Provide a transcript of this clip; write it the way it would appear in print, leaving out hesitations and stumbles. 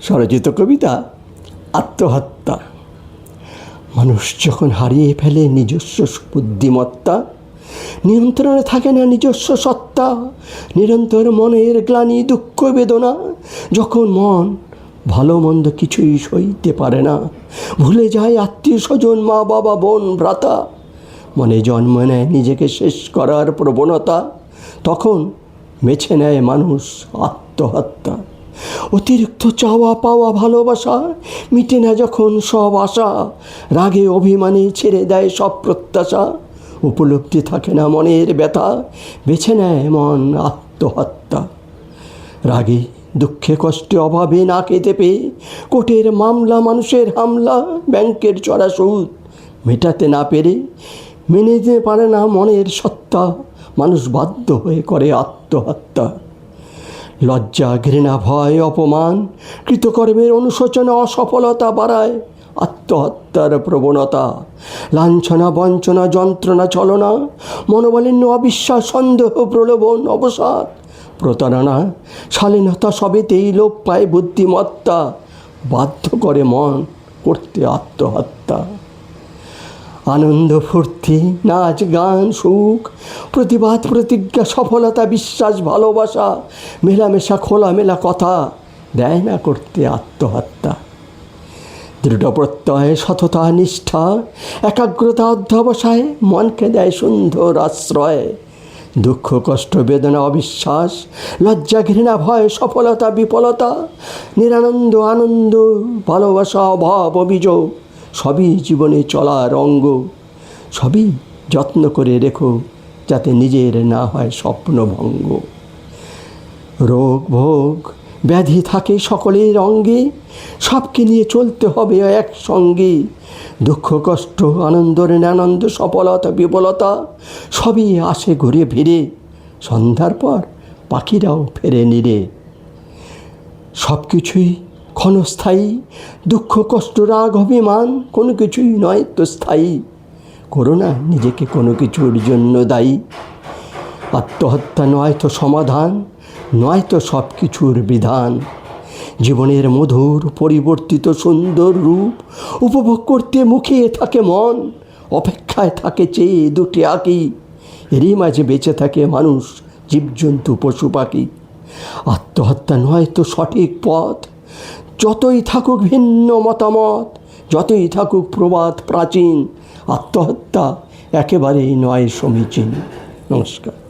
স্বরচিত কবিতা আত্মহত্যা। মানুষ যখন হারিয়ে ফেলে নিজস্ব বুদ্ধিমত্তা, নিয়ন্ত্রণে থাকে না নিজস্ব সত্তা, নিরন্তর মনের গ্লানি দুঃখ বেদনা, যখন মন ভালো মন্দ কিছুই সইতে পারে না, ভুলে যায় আত্মীয় স্বজন, মা বাবা, বোন, ভ্রাতা, মনে জন্ম নেয় নিজেকে শেষ করার প্রবণতা, তখন বেছে নেয় মানুষ আত্মহত্যা। অতিরিক্ত চাওয়া পাওয়া ভালোবাসা মিটে না যখন সব আশা, রাগে অভিমানে ছেড়ে দেয় সব প্রত্যাশা, উপলব্ধি থাকে না মনের ব্যথা, বেছে নেয় মন আত্মহত্যা। রাগে দুঃখে কষ্টে অভাবে না খেতে পেয়ে কোর্টের মামলা, মানুষের হামলা, ব্যাংকের চড়া সুদ মেটাতে না পেরে, মেনে নিতে পারে না মনের সত্তা, মানুষ বাধ্য হয়ে করে আত্মহত্যা। লজ্জা, ঘৃণা, ভয়, অপমান, কৃতকর্মের অনুশোচনা, অসফলতা বাড়ায় আত্মহত্যার প্রবণতা। লাঞ্ছনা, বঞ্চনা, যন্ত্রণা, ছলনা, মনোমালিন্য, অবিশ্বাস, সন্দেহ, প্রলোভন, অবসাদ, প্রতারণা, শালীনতা সবেতেই লোপ পায় বুদ্ধিমত্তা, বাধ্য করে মন করতে আত্মহত্যা। আনন্দ, ফুর্তি, নাচ, গান, সুখ, প্রতিবাদ, প্রতিজ্ঞা, সফলতা, বিশ্বাস, ভালোবাসা, মেলামেশা, খোলামেলা কথা দেয় না করতে আত্মহত্যা। দৃঢ় প্রত্যয়, সততা, নিষ্ঠা, একাগ্রতা, অধ্যবসায় মনকে দেয় সুন্দর আশ্রয়। দুঃখ, কষ্ট, বেদনা, অবিশ্বাস, লজ্জা, ঘৃণা, ভয়, সফলতা, বিফলতা, নিরানন্দ, আনন্দ, ভালোবাসা, অভাব, অভিযোগ, সবই জীবনে চলার অঙ্গ। সবই যত্ন করে রেখো যাতে নিজের না হয় স্বপ্নভঙ্গ। রোগ ভোগ ব্যাধি থাকে সকলের অঙ্গে, সবকে নিয়ে চলতে হবে একসঙ্গে। দুঃখ কষ্ট আনন্দ নিরানন্দ, সফলতা বিফলতা সবই আসে ঘুরে ফিরে, সন্ধ্যার পর পাখিরাও ফেরে নিরে। সব কিছুই ক্ষণস্থায়ী, দুঃখ কষ্ট রাগ অভিমান কোনো কিছুই নয় তো স্থায়ী, করো না নিজেকে কোনো কিছুর জন্য দায়ী। আত্মহত্যা নয় তো সমাধান, নয় তো সব কিছুর বিধান। জীবনের মধুর পরিবর্তিত সুন্দর রূপ উপভোগ করতে মুখিয়ে থাকে মন, অপেক্ষায় থাকে চেয়ে দুটি আঁকি, এরই মাঝে বেঁচে থাকে মানুষ, জীবজন্তু, পশু পাখি। আত্মহত্যা নয় তো সঠিক পথ, যতই থাকুক ভিন্ন মতামত, যতই থাকুক প্রবাদ প্রাচীন, আত্মহত্যা একেবারেই নয় সমীচীন। নমস্কার।